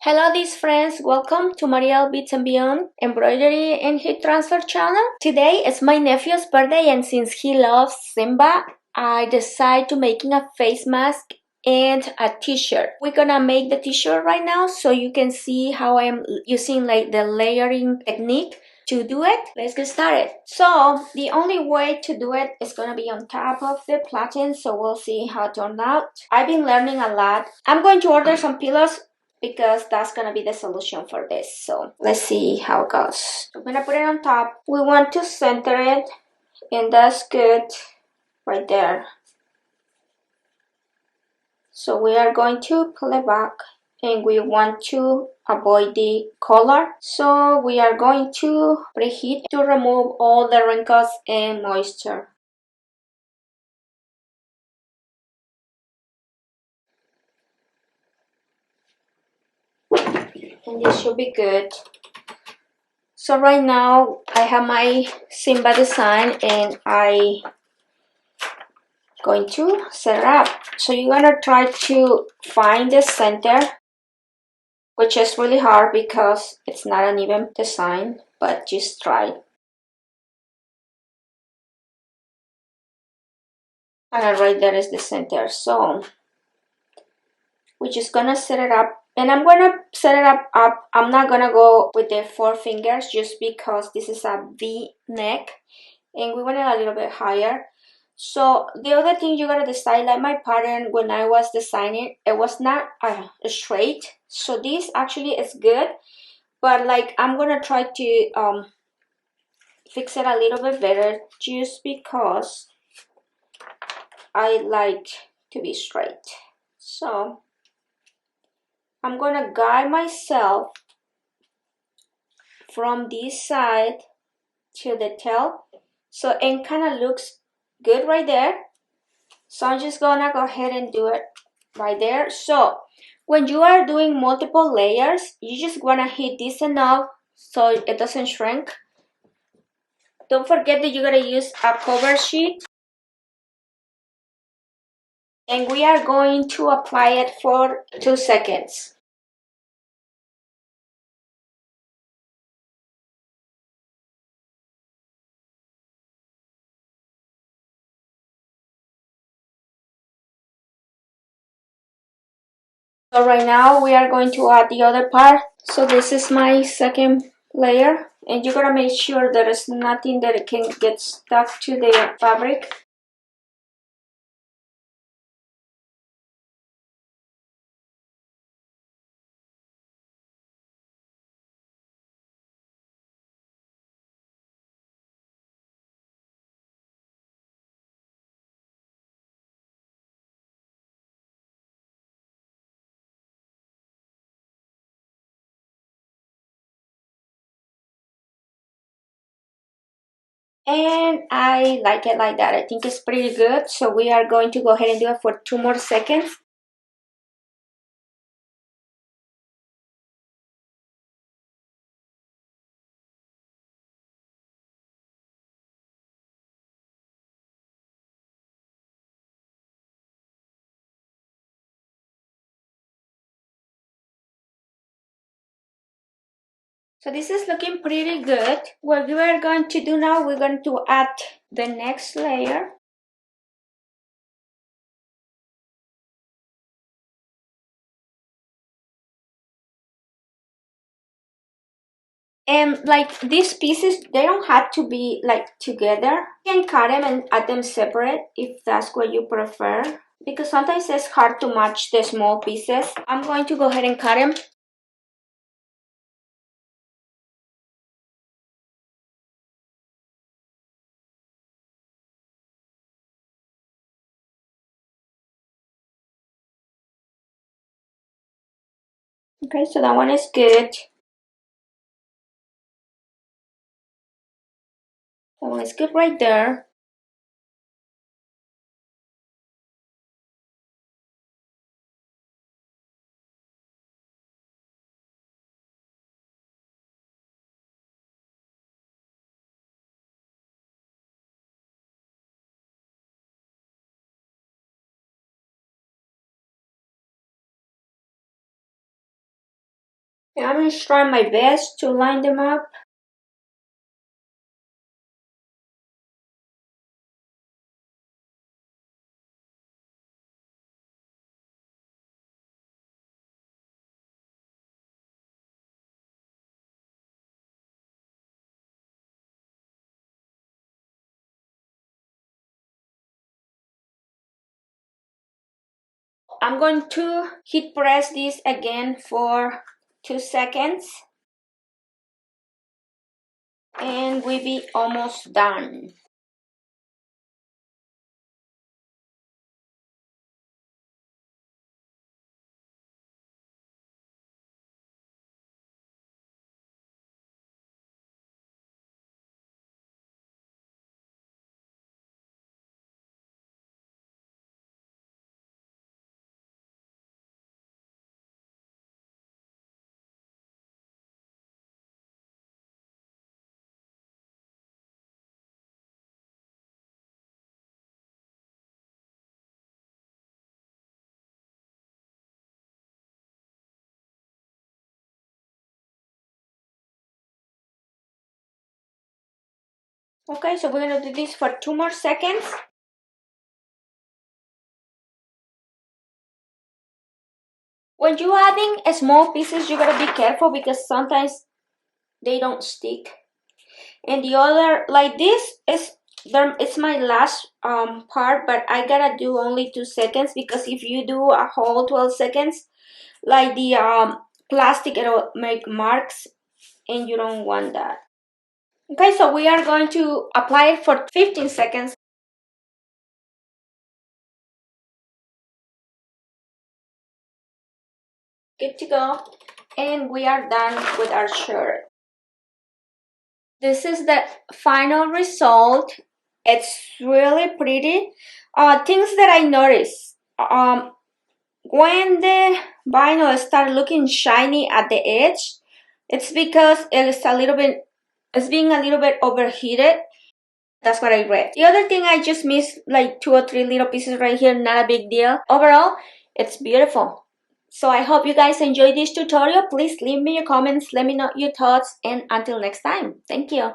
Hello these friends, welcome to MarielBeadsandBeyond Embroidery and Heat Transfer channel. Today is my nephew's birthday and since he loves Simba, I decided to making a face mask and a t-shirt. We're gonna make the t-shirt right now so you can see how I am using like the layering technique to do it. Let's get started. So the only way to do it is gonna be on top of the platen, so we'll see how it turned out. I've been learning a lot. I'm going to order some pillows because that's gonna be the solution for this. So let's see how it goes. I'm gonna put it on top. We want to center it, and that's good right there. So we are going to pull it back, and we want to avoid the color. So we are going to preheat to remove all the wrinkles and moisture. And this should be good. So right now I have my Simba design and I going to set it up. So you're gonna try to find the center, which is really hard because it's not an even design, but just try. And right there is the center. So we're just gonna set it up, and I'm gonna set it up. I'm not gonna go with the 4 fingers just because this is a V neck and we want it a little bit higher. So the other thing you gotta decide, like my pattern when I was designing, it was not straight. So this actually is good, but like I'm gonna try to fix it a little bit better just because I like to be straight. So I'm gonna guide myself from this side to the tail. So it kind of looks good right there. So I'm just gonna go ahead and do it right there. So when you are doing multiple layers, you just wanna hit this enough so it doesn't shrink. Don't forget that you gotta use a cover sheet. And we are going to apply it for 2 seconds. So right now we are going to add the other part. So this is my second layer, and you gotta make sure there is nothing that it can get stuck to the fabric. And I like it like that. I think it's pretty good. So we are going to go ahead and do it for 2 more seconds. So this is looking pretty good. What we are going to do now, we're going to add the next layer. And like these pieces, they don't have to be like together. You can cut them and add them separate if that's what you prefer. Because sometimes it's hard to match the small pieces. I'm going to go ahead and cut them. Okay, so that one is good. That one is good right there. I'm just trying my best to line them up. I'm going to heat press this again for 2 seconds. And we'll be almost done. Okay, so we're gonna do this for 2 more seconds. When you're adding small pieces, you gotta be careful because sometimes they don't stick. And the other, like this, it's my last part, but I gotta do only 2 seconds because if you do a whole 12 seconds, like the plastic, it'll make marks, and you don't want that. Okay, so we are going to apply it for 15 seconds. Good to go. And we are done with our shirt. This is the final result. It's really pretty. Things that I noticed. When the vinyl start looking shiny at the edge, it's because it's being a little bit overheated. That's what I read. The other thing, I just missed like 2 or 3 little pieces right here, not a big deal. Overall, it's beautiful. So I hope you guys enjoyed this tutorial. Please leave me your comments, let me know your thoughts, and until next time, thank you.